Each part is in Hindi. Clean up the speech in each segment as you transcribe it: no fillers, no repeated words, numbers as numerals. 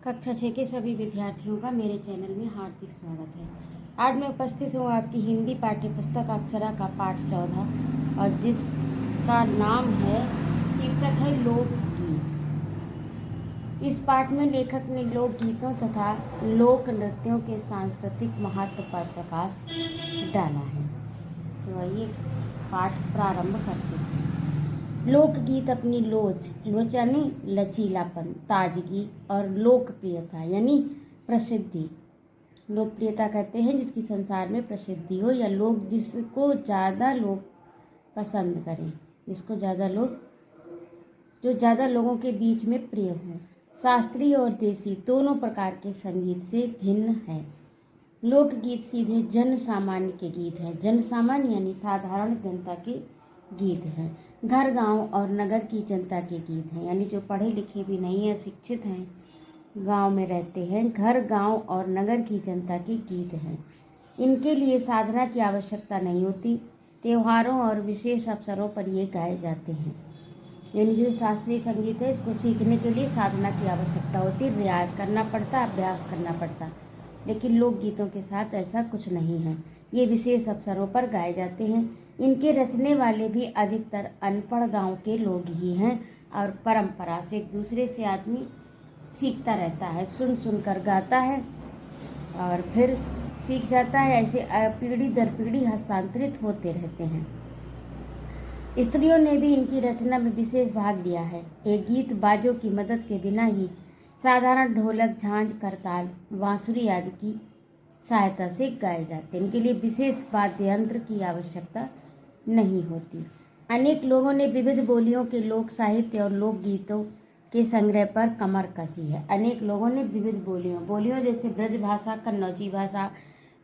कक्षा 6 के सभी विद्यार्थियों का मेरे चैनल में हार्दिक स्वागत है। आज मैं उपस्थित हूँ आपकी हिंदी पाठ्य पुस्तक अक्षरा का पाठ 14 और जिसका नाम है शीर्षक है लोकगीत। इस पाठ में लेखक ने लोकगीतों तथा लोक नृत्यों के सांस्कृतिक महत्व पर प्रकाश डाला है। तो आइए इस पाठ प्रारंभ करते हैं। लोकगीत अपनी लोच यानी लचीलापन, ताजगी और लोकप्रियता यानी प्रसिद्धि, लोकप्रियता कहते हैं जिसकी संसार में प्रसिद्धि हो या लोग जिसको ज़्यादा लोग पसंद करें, जिसको ज़्यादा लोग जो ज़्यादा लोगों के बीच में प्रिय हो। शास्त्रीय और देसी दोनों प्रकार के संगीत से भिन्न है। लोकगीत सीधे जन सामान्य के गीत हैं। जन सामान्य यानी साधारण जनता के गीत हैं। घर गांव और नगर की जनता के गीत हैं, यानी जो पढ़े लिखे भी नहीं हैं, शिक्षित हैं, गांव में रहते हैं। घर गांव और नगर की जनता के गीत हैं। इनके लिए साधना की आवश्यकता नहीं होती। त्योहारों और विशेष अवसरों पर ये गाए जाते हैं। यानी जो शास्त्रीय संगीत है इसको सीखने के लिए साधना की आवश्यकता होती, रियाज करना पड़ता, अभ्यास करना पड़ता। लेकिन लोकगीतों के साथ ऐसा कुछ नहीं है। ये विशेष अवसरों पर गाए जाते हैं। इनके रचने वाले भी अधिकतर अनपढ़ गांव के लोग ही हैं और परंपरा से एक दूसरे से आदमी सीखता रहता है, सुन सुन कर गाता है और फिर सीख जाता है। ऐसे पीढ़ी दर पीढ़ी हस्तांतरित होते रहते हैं। स्त्रियों ने भी इनकी रचना में विशेष भाग लिया है। एक गीत बाजों की मदद के बिना ही साधारण ढोलक, झांझ, करताल, बांसुरी आदि की सहायता से गाए जाते हैं। इनके लिए विशेष वाद्य यंत्र की आवश्यकता नहीं होती। अनेक लोगों ने विविध बोलियों के लोक साहित्य और लोकगीतों के संग्रह पर कमर कसी है। अनेक लोगों ने विविध बोलियों जैसे ब्रज भाषा, कन्नौजी भाषा,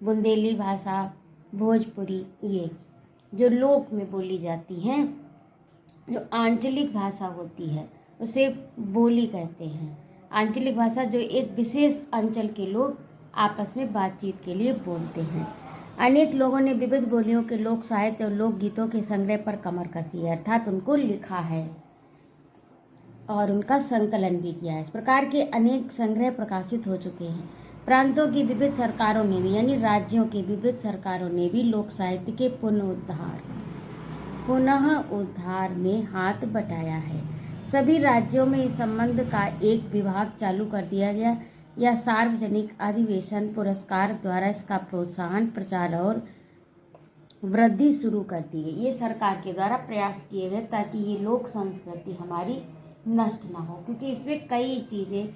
बुंदेली भाषा, भोजपुरी, ये जो लोक में बोली जाती हैं, जो आंचलिक भाषा होती है उसे बोली कहते हैं। आंचलिक भाषा जो एक विशेष अंचल के लोग आपस में बातचीत के लिए बोलते हैं। अनेक लोगों ने विविध बोलियों के लोक साहित्य और लोकगीतों के संग्रह पर कमर कसी है, अर्थात उनको लिखा है और उनका संकलन भी किया है। इस प्रकार के अनेक संग्रह प्रकाशित हो चुके हैं। प्रांतों की विविध सरकारों ने भी यानी राज्यों के विविध सरकारों ने भी लोक साहित्य के पुनः उद्धार में हाथ बटाया है। सभी राज्यों में इस संबंध का एक विभाग चालू कर दिया गया या सार्वजनिक अधिवेशन पुरस्कार द्वारा इसका प्रोत्साहन, प्रचार और वृद्धि शुरू कर दी गई। ये सरकार के द्वारा प्रयास किए गए ताकि ये लोक संस्कृति हमारी नष्ट ना हो, क्योंकि इसमें कई चीज़ें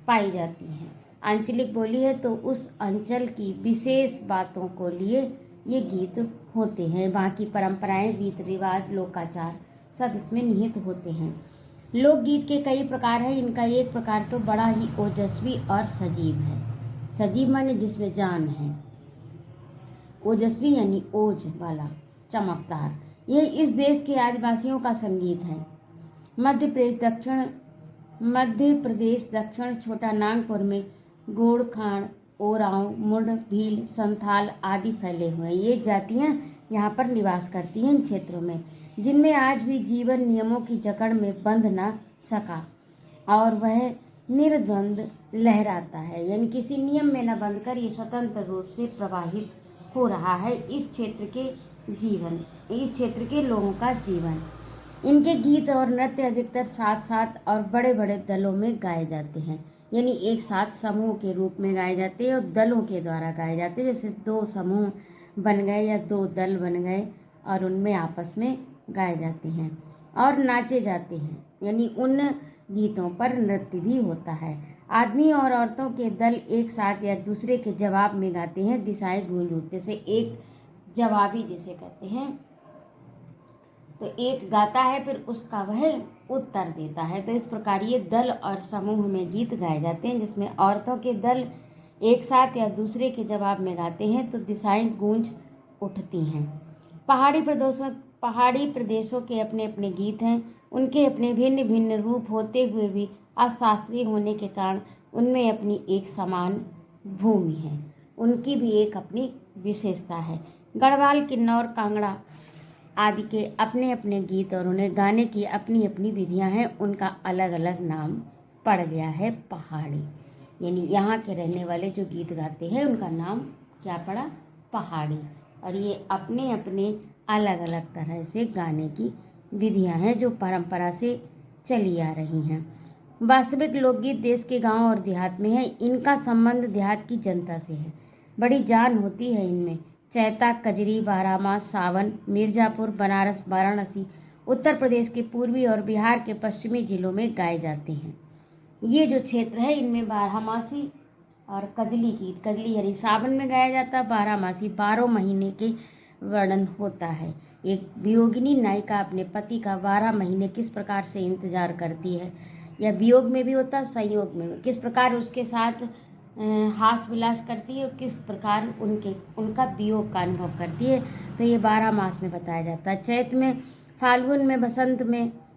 पाई जाती हैं। आंचलिक बोली है तो उस अंचल की विशेष बातों को लिए ये गीत होते हैं। वहाँ की परंपराएं, रीत रिवाज, लोकाचार सब इसमें निहित होते हैं। लोकगीत के कई प्रकार हैं। इनका एक प्रकार तो बड़ा ही ओजस्वी और सजीव है। सजीव माने जिसमें जान है, ओजस्वी यानी ओज वाला, चमकदार। यह इस देश के आदिवासियों का संगीत है। मध्य प्रदेश दक्षिण छोटा नागपुर में गोरखाड़, ओरांव, मुंड, भील, संथाल आदि फैले हुए हैं। ये जातियां यहाँ पर निवास करती हैं इन क्षेत्रों में, जिनमें आज भी जीवन नियमों की जकड़ में बंध न सका और वह निर्द्वंद लहराता है, यानी किसी नियम में न बंधकर ये स्वतंत्र रूप से प्रवाहित हो रहा है इस क्षेत्र के लोगों का जीवन। इनके गीत और नृत्य अधिकतर साथ साथ और बड़े बड़े दलों में गाए जाते हैं, यानी एक साथ समूह के रूप में गाए जाते हैं और दलों के द्वारा गाए जाते हैं। जैसे दो समूह बन गए या दो दल बन गए और उनमें आपस में गाए जाते हैं और नाचे जाते हैं, यानी उन गीतों पर नृत्य भी होता है। आदमी और औरतों के दल एक साथ या दूसरे के जवाब में गाते हैं। दिशाएं गूंज उठते से एक जवाबी जिसे कहते हैं, तो एक गाता है फिर उसका वह उत्तर देता है। तो इस प्रकार ये दल और समूह में गीत गाए जाते हैं, जिसमें औरतों के दल एक साथ या दूसरे के जवाब में गाते हैं तो दिशाएं गूंज उठती हैं। पहाड़ी प्रदेशों के अपने अपने गीत हैं। उनके अपने भिन्न भिन्न रूप होते हुए भी अशास्त्रीय होने के कारण उनमें अपनी एक समान भूमि है। उनकी भी एक अपनी विशेषता है। गढ़वाल, किन्नौर, कांगड़ा आदि के अपने अपने गीत और उन्हें गाने की अपनी अपनी विधियां हैं। उनका अलग अलग नाम पड़ गया है पहाड़ी। यानी यहाँ के रहने वाले जो गीत गाते हैं उनका नाम क्या पड़ा, पहाड़ी। और ये अपने अपने अलग अलग तरह से गाने की विधियाँ हैं जो परंपरा से चली आ रही हैं। वास्तविक लोकगीत देश के गांव और देहात में है। इनका संबंध देहात की जनता से है। बड़ी जान होती है इनमें। चैता, कजरी, बारहमास, सावन, मिर्जापुर, बनारस, वाराणसी, उत्तर प्रदेश के पूर्वी और बिहार के पश्चिमी जिलों में गाए जाते हैं। ये जो क्षेत्र है इनमें बारहमासी और कजली गीत, कजली यानी सावन में गाया जाता है, बारहमासी 12 महीने के वर्णन होता है। एक वियोगिनी नायिका अपने पति का 12 महीने किस प्रकार से इंतजार करती है, या वियोग में भी होता है, संयोग में भी, किस प्रकार उसके साथ हास विलास करती है, किस प्रकार उनका वियोग का अनुभव करती है, तो ये 12 मास में बताया जाता है। चैत में, फाल्गुन में,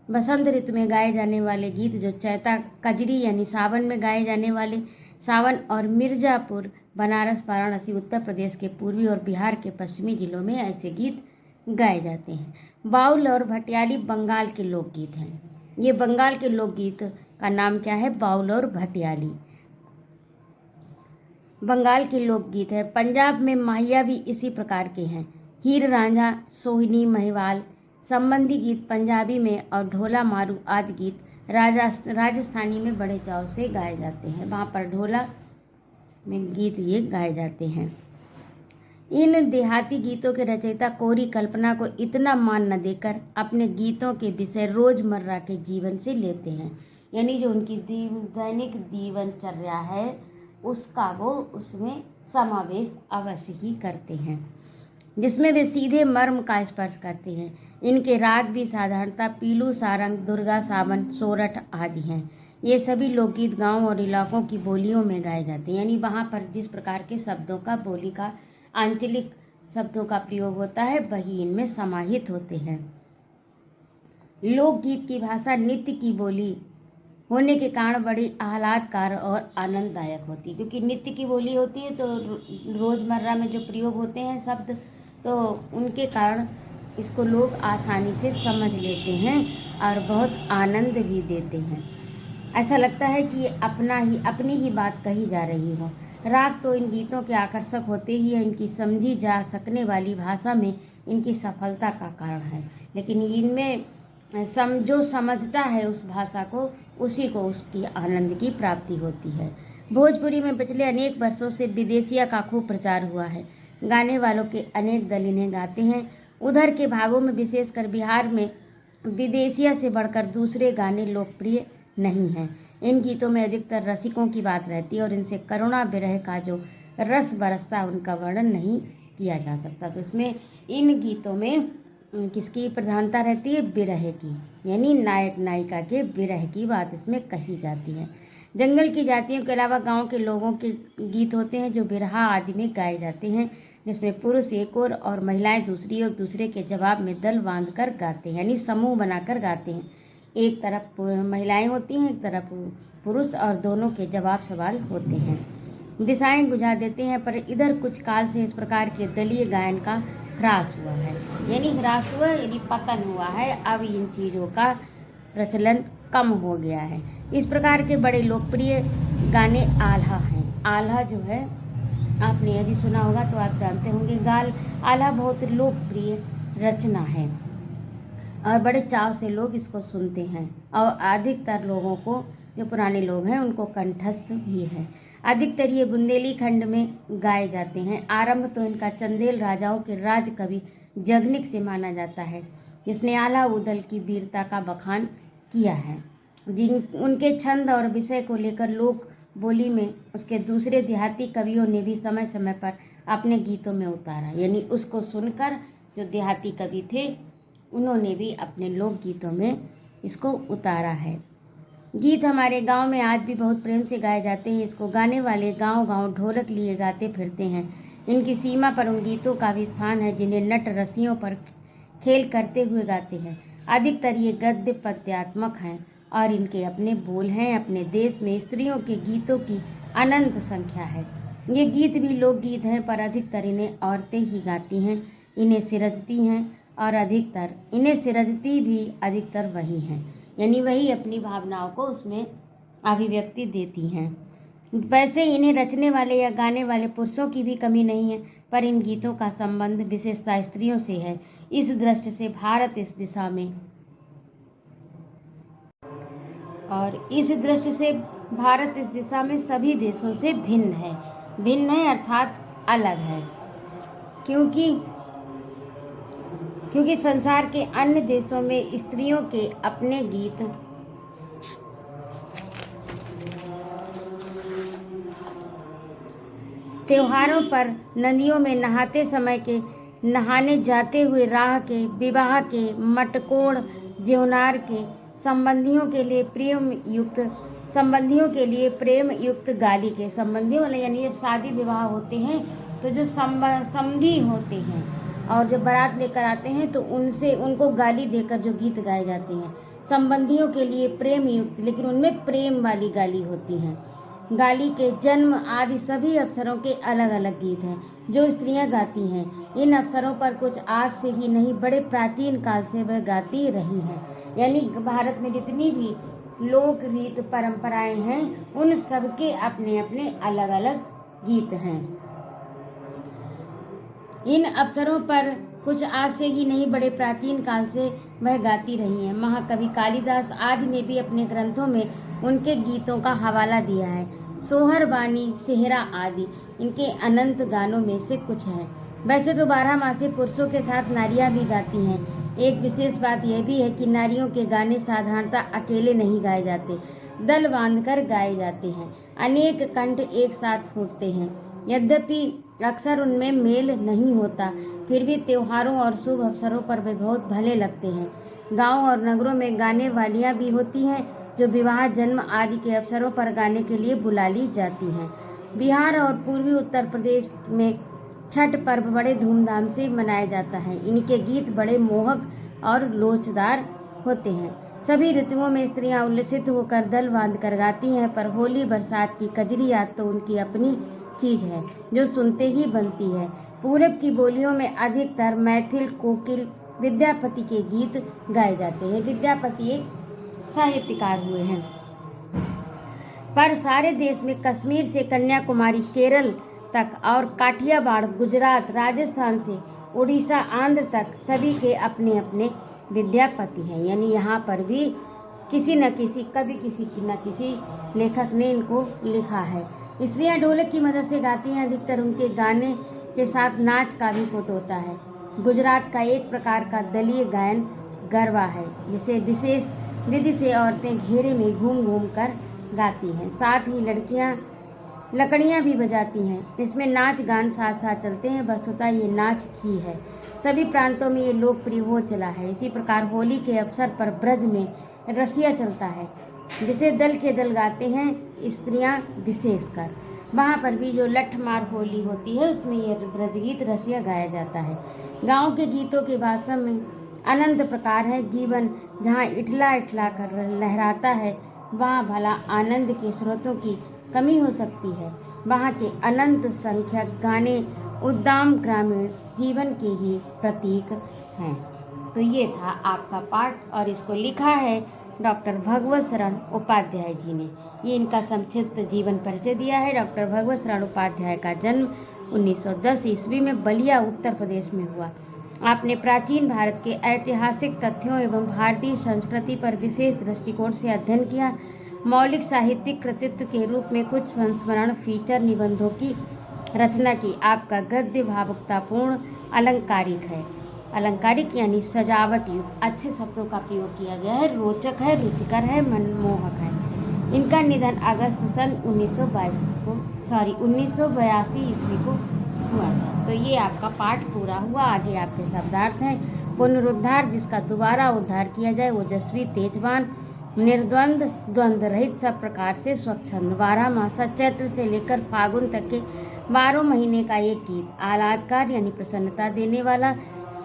बसंत ऋतु में गाए जाने वाले गीत जो चैता, कजरी यानी सावन में गाए जाने वाले, सावन और मिर्जापुर, बनारस, वाराणसी, उत्तर प्रदेश के पूर्वी और बिहार के पश्चिमी जिलों में ऐसे गीत गाए जाते हैं। बाउल और भटियाली बंगाल के लोकगीत हैं। ये बंगाल के लोकगीत का नाम क्या है, बाउल और भटियाली बंगाल के लोकगीत है। पंजाब में माहिया भी इसी प्रकार के हैं। हीर रांझा, सोहिनी, महिवाल संबंधी गीत पंजाबी में और ढोला मारू आदि गीत राजस्थानी में बड़े चाव से गाए जाते हैं। वहाँ पर ढोला में गीत ये गाए जाते हैं। इन देहाती गीतों के रचयिता कोरी कल्पना को इतना मान न देकर अपने गीतों के विषय रोजमर्रा के जीवन से लेते हैं। यानी जो उनकी दैनिक जीवनचर्या है उसका वो उसमें समावेश अवश्य ही करते हैं, जिसमें वे सीधे मर्म का स्पर्श करते हैं। इनके राग भी साधारणतः पीलू, सारंग, दुर्गा, सावन, सोरठ आदि हैं। ये सभी लोकगीत गांव और इलाकों की बोलियों में गाए जाते हैं। यानी वहाँ पर जिस प्रकार के शब्दों का, बोली का, आंचलिक शब्दों का प्रयोग होता है वही इनमें समाहित होते हैं। लोकगीत की भाषा नित्य की बोली होने के कारण बड़ी आह्लादकार और आनंददायक होती है, क्योंकि नित्य की बोली होती है तो रोज़मर्रा में जो प्रयोग होते हैं शब्द, तो उनके कारण इसको लोग आसानी से समझ लेते हैं और बहुत आनंद भी देते हैं। ऐसा लगता है कि अपनी ही बात कही जा रही हो। राग तो इन गीतों के आकर्षक होते ही है, इनकी समझी जा सकने वाली भाषा में इनकी सफलता का कारण है। लेकिन इनमें जो समझता है उस भाषा को, उसी को उसकी आनंद की प्राप्ति होती है। भोजपुरी में पिछले अनेक वर्षों से विदेशिया का खूब प्रचार हुआ है। गाने वालों के अनेक दल इन्हें गाते हैं। उधर के भागों में, विशेषकर बिहार में, विदेशिया से बढ़कर दूसरे गाने लोकप्रिय नहीं हैं। इन गीतों में अधिकतर रसिकों की बात रहती है और इनसे करुणा विरह का जो रस बरसता है उनका वर्णन नहीं किया जा सकता। तो इसमें इन गीतों में किसकी प्रधानता रहती है, विरह की, यानी नायक नायिका के विरह की बात इसमें कही जाती है। जंगल की जातियों के अलावा गांव के लोगों के गीत होते हैं जो बिरहा आदि में गाए जाते हैं, जिसमें पुरुष एक ओर और महिलाएं दूसरी और दूसरे के जवाब में दल बांधकर गाते हैं, यानी समूह बनाकर गाते हैं। एक तरफ महिलाएं होती हैं, एक तरफ पुरुष, और दोनों के जवाब सवाल होते हैं। दिशाएं बुझा देते हैं, पर इधर कुछ काल से इस प्रकार के दलीय गायन का ह्रास हुआ है। यानी ह्रास हुआ यानी पतन हुआ है। अब इन चीज़ों का प्रचलन कम हो गया है। इस प्रकार के बड़े लोकप्रिय गाने आल्हा हैं। आल्हा जो है आपने यदि सुना होगा तो आप जानते होंगे। आल्हा बहुत लोकप्रिय रचना है और बड़े चाव से लोग इसको सुनते हैं, और अधिकतर लोगों को, जो पुराने लोग हैं, उनको कंठस्थ भी है। अधिकतर ये बुंदेलीखंड में गाए जाते हैं। आरंभ तो इनका चंदेल राजाओं के राज कवि जगनिक से माना जाता है, जिसने आल्हा उदल की वीरता का बखान किया है। उनके छंद और विषय को लेकर लोक बोली में उसके दूसरे देहाती कवियों ने भी समय समय पर अपने गीतों में उतारा। यानी उसको सुनकर जो देहाती कवि थे उन्होंने भी अपने लोक गीतों में इसको उतारा है। गीत हमारे गांव में आज भी बहुत प्रेम से गाए जाते हैं। इसको गाने वाले गांव गांव ढोलक लिए गाते फिरते हैं। इनकी सीमा पर उन गीतों का भी स्थान है जिन्हें नट रसियों पर खेल करते हुए गाते हैं। अधिकतर ये गद्य पद्यात्मक हैं और इनके अपने बोल हैं। अपने देश में स्त्रियों के गीतों की अनंत संख्या है। ये गीत भी लोकगीत हैं, पर अधिकतर इन्हें औरतें ही गाती हैं, इन्हें सिरजती हैं, और इन्हें सिरजती भी अधिकतर वही हैं, यानी वही अपनी भावनाओं को उसमें अभिव्यक्ति देती हैं। वैसे इन्हें रचने वाले या गाने वाले पुरुषों की भी कमी नहीं है, पर इन गीतों का संबंध विशेषता स्त्रियों से है। इस दृष्टि से भारत इस दिशा में सभी देशों से भिन्न है अर्थात अलग है, क्योंकि संसार के अन्य देशों में स्त्रियों के अपने गीत त्योहारों पर, नदियों में नहाते समय के, नहाने जाते हुए राह के, विवाह के, मटकोड़ ज्योनार के, संबंधियों के लिए प्रेम युक्त गाली के, संबंधियों वाले यानी जब शादी विवाह होते हैं तो जो समधी होते हैं और जब बारात लेकर आते हैं तो उनको गाली देकर जो गीत गाए जाते हैं, संबंधियों के लिए प्रेम युक्त, लेकिन उनमें प्रेम वाली गाली होती है। गाली के, जन्म आदि सभी अवसरों के अलग अलग गीत हैं जो स्त्रियां गाती हैं। इन अवसरों पर कुछ आज से ही नहीं, बड़े प्राचीन काल से वह गाती रही हैं। यानी भारत में जितनी भी लोक रीत परंपराएं हैं उन सबके अपने अपने अलग अलग गीत हैं। इन अवसरों पर कुछ आज से ही नहीं, बड़े प्राचीन काल से वह गाती रही हैं। महाकवि कालिदास आदि ने भी अपने ग्रंथों में उनके गीतों का हवाला दिया है। सोहर बानी, सेहरा आदि इनके अनंत गानों में से कुछ हैं। वैसे तो 12 मासी पुरुषों के साथ नारियां भी गाती हैं। एक विशेष बात यह भी है कि नारियों के गाने साधारणतः अकेले नहीं गाए जाते, दल बांधकर गाए जाते हैं। अनेक कंठ एक साथ फूटते हैं। यद्यपि अक्सर उनमें मेल नहीं होता, फिर भी त्योहारों और शुभ अवसरों पर वे बहुत भले लगते हैं। गाँव और नगरों में गाने वालियाँ भी होती हैं जो विवाह, जन्म आदि के अवसरों पर गाने के लिए बुला ली जाती हैं। बिहार और पूर्वी उत्तर प्रदेश में छठ पर्व बड़े धूमधाम से मनाया जाता है। इनके गीत बड़े मोहक और लोचदार होते हैं। सभी ऋतुओं में स्त्रियां उल्लसित होकर दल बांध कर गाती हैं, पर होली, बरसात की कजरी याद तो उनकी अपनी चीज है जो सुनते ही बनती है। पूरब की बोलियों में अधिकतर मैथिल, कोकिल, विद्यापति के गीत गाए जाते हैं। विद्यापति एक साहित्यकार हुए हैं। पर सारे देश में कश्मीर से कन्याकुमारी, केरल तक और काठियावाड़, गुजरात, राजस्थान से उड़ीसा, आंध्र तक सभी के अपने अपने विद्यापति हैं। यानी यहाँ पर भी किसी न किसी लेखक ने इनको लिखा है। स्त्रियां ढोलक की मदद से गाती हैं। अधिकतर उनके गाने के साथ नाच का भी कोट होता है। गुजरात का एक प्रकार का दलीय गायन गरबा है, जिसे विशेष विधि से औरतें घेरे में घूम घूम कर गाती हैं। साथ ही लड़कियां लकड़ियां भी बजाती हैं। इसमें नाच गान साथ साथ चलते हैं। वस्तुतः ये नाच ही है। सभी प्रांतों में ये लोकप्रिय हो चला है। इसी प्रकार होली के अवसर पर ब्रज में रसिया चलता है, जिसे दल के दल गाते हैं स्त्रियां विशेषकर। वहाँ पर भी जो लठमार होली होती है उसमें ये ब्रजगीत रसिया गाया जाता है। गाँव के गीतों के भाषा में अनंत प्रकार है। जीवन जहाँ इठला इठला कर लहराता है, वहाँ भला आनंद के स्रोतों की कमी हो सकती है। वहाँ के अनंत संख्यक गाने उद्दाम ग्रामीण जीवन के ही प्रतीक हैं। तो ये था आपका पाठ और इसको लिखा है डॉक्टर भगवत शरण उपाध्याय जी ने। ये इनका संक्षिप्त जीवन परिचय दिया है। डॉक्टर भगवत शरण उपाध्याय का जन्म 1910 ईस्वी में बलिया, उत्तर प्रदेश में हुआ। आपने प्राचीन भारत के ऐतिहासिक तथ्यों एवं भारतीय संस्कृति पर विशेष दृष्टिकोण से अध्ययन किया। मौलिक साहित्यिक कृतित्व के रूप में कुछ संस्मरण फीचर निबंधों की रचना की। आपका गद्य भावुकतापूर्ण अलंकारिक है। अलंकारिक यानी सजावट युक्त अच्छे शब्दों का प्रयोग किया गया है। रोचक है, रुचिकर है, मनमोहक है। इनका निधन अगस्त सन 1982 ईस्वी को हुआ था। तो ये आपका पाठ पूरा हुआ। आगे आपके शब्दार्थ हैं। पुनरुद्धार, जिसका दोबारा उद्धार किया जाए, ओजस्वी, तेजवान, निर्द्वंद, द्वंद्व रहित, सब प्रकार से स्वच्छंद, 12 मासा, चैत्र से लेकर फागुन तक के 12 महीने का एक गीत, आह्लादकार यानी प्रसन्नता देने वाला,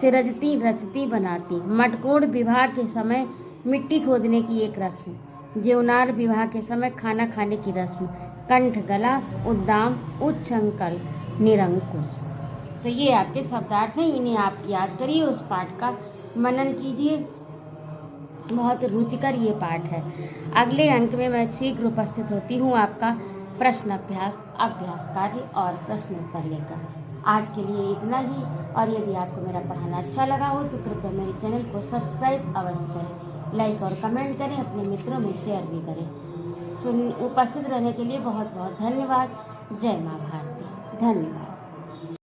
सिरजती रचती बनाती, मटकोड़ विवाह के समय मिट्टी खोदने की एक रस्म, ज्योनार विवाह के समय खाना खाने की रस्म, कंठ गला, उद्दाम, उच्छृंखल, निरंकुश। तो ये आपके शब्दार्थ हैं। इन्हें आप याद करिए, उस पाठ का मनन कीजिए। बहुत रुचिकर ये पाठ है। अगले अंक में मैं शीघ्र उपस्थित होती हूँ। आपका प्रश्न अभ्यास, अभ्यास कार्य और प्रश्न उत्तर लेकर। आज के लिए इतना ही, और यदि आपको मेरा पढ़ाना अच्छा लगा हो तो कृपया मेरे चैनल को सब्सक्राइब अवश्य करें, लाइक और कमेंट करें, अपने मित्रों में शेयर भी करें। उपस्थित रहने के लिए बहुत बहुत धन्यवाद। जय माँ भारती। धन्यवाद।